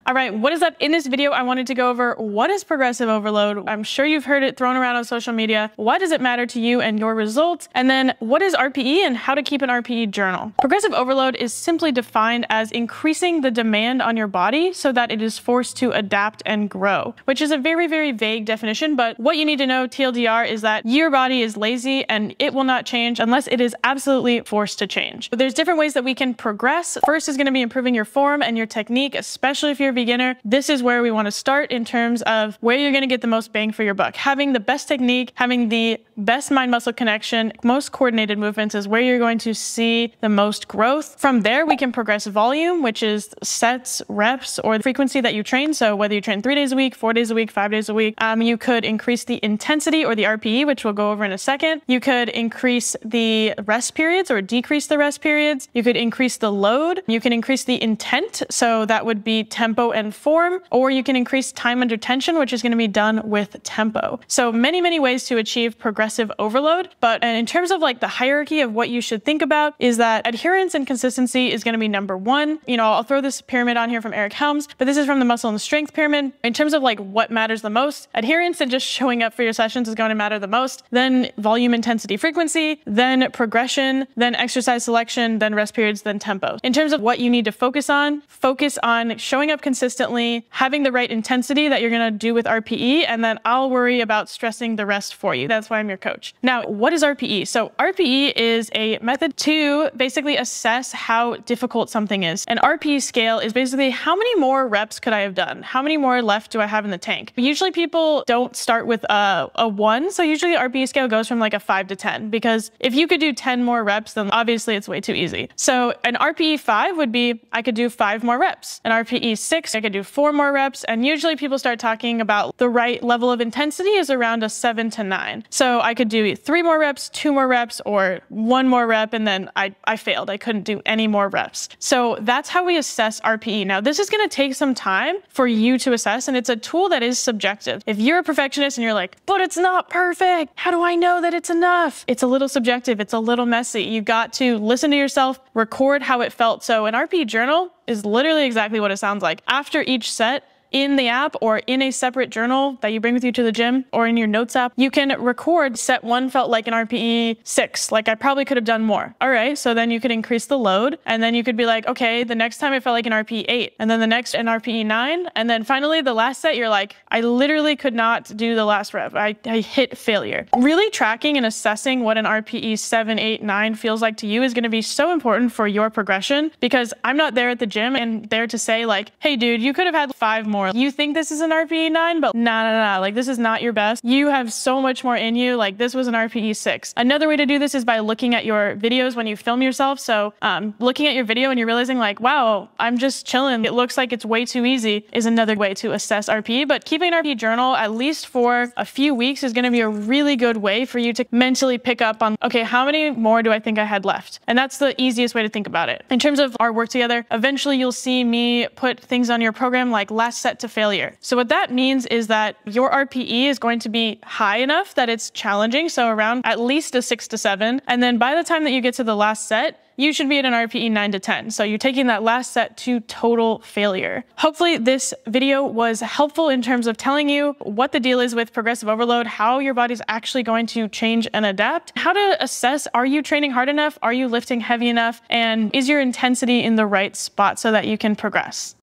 All right, what is up? In this video, I wanted to go over what is progressive overload. I'm sure you've heard it thrown around on social media. Why does it matter to you and your results? And then what is RPE and how to keep an RPE journal? Progressive overload is simply defined as increasing the demand on your body so that it is forced to adapt and grow, which is a very, very vague definition. But what you need to know, TLDR, is that your body is lazy and it will not change unless it is absolutely forced to change. But there's different ways that we can progress. First is going to be improving your form and your technique, especially if you're a beginner. This is where we want to start in terms of where you're going to get the most bang for your buck. Having the best technique, having the best mind-muscle connection, most coordinated movements is where you're going to see the most growth. From there, we can progress volume, which is sets, reps, or the frequency that you train. So whether you train 3 days a week, 4 days a week, 5 days a week, you could increase the intensity or the RPE, which we'll go over in a second. You could increase the rest periods or decrease the rest periods. You could increase the load. You can increase the intent. So that would be tempo and form, or you can increase time under tension, which is going to be done with tempo. So many ways to achieve progressive overload. But in terms of like the hierarchy of what you should think about is that adherence and consistency is going to be number one. You know, I'll throw this pyramid on here from Eric Helms, but this is from the muscle and the strength pyramid. In terms of like what matters the most, adherence and just showing up for your sessions is going to matter the most. Then volume, intensity, frequency, then progression, then exercise selection, then rest periods, then tempo. In terms of what you need to focus on showing up consistently, having the right intensity that you're going to do with RPE, and then I'll worry about stressing the rest for you. That's why I'm your coach. Now, what is RPE? So RPE is a method to basically assess how difficult something is. An RPE scale is basically how many more reps could I have done? How many more left do I have in the tank? Usually people don't start with a 1. So usually the RPE scale goes from like a 5 to 10, because if you could do 10 more reps, then obviously it's way too easy. So an RPE 5 would be, I could do 5 more reps. An RPE 6, I could do 4 more reps. And usually people start talking about the right level of intensity is around a 7 to 9. So I could do 3 more reps, 2 more reps, or 1 more rep, and then I failed. I couldn't do any more reps. So that's how we assess RPE. Now, this is going to take some time for you to assess, and it's a tool that is subjective. If you're a perfectionist and you're like, but it's not perfect, how do I know that it's enough? It's a little subjective. It's a little messy. You got to listen to yourself, record how it felt. So an RPE journal is literally exactly what it sounds like. After each set, in the app or in a separate journal that you bring with you to the gym or in your notes app, you can record set 1 felt like an RPE 6. Like I probably could have done more. All right. So then you could increase the load, and then you could be like, okay, the next time it felt like an RPE 8, and then the next an RPE 9. And then finally the last set, you're like, I literally could not do the last rep. I hit failure. Really tracking and assessing what an RPE 7, 8, 9 feels like to you is going to be so important for your progression, because I'm not there at the gym and there to say like, hey dude, you could have had 5 more. You think this is an RPE 9, but nah, like this is not your best. You have so much more in you. Like this was an RPE 6. Another way to do this is by looking at your videos when you film yourself. So looking at your video and you're realizing like, wow, I'm just chilling. It looks like it's way too easy is another way to assess RPE. But keeping an RPE journal at least for a few weeks is going to be a really good way for you to mentally pick up on, okay, how many more do I think I had left? And that's the easiest way to think about it. In terms of our work together, eventually you'll see me put things on your program like last set to failure. So what that means is that your RPE is going to be high enough that it's challenging. So around at least a 6 to 7. And then by the time that you get to the last set, you should be at an RPE 9 to 10. So you're taking that last set to total failure. Hopefully this video was helpful in terms of telling you what the deal is with progressive overload, how your body's actually going to change and adapt, how to assess, are you training hard enough? Are you lifting heavy enough? And is your intensity in the right spot so that you can progress?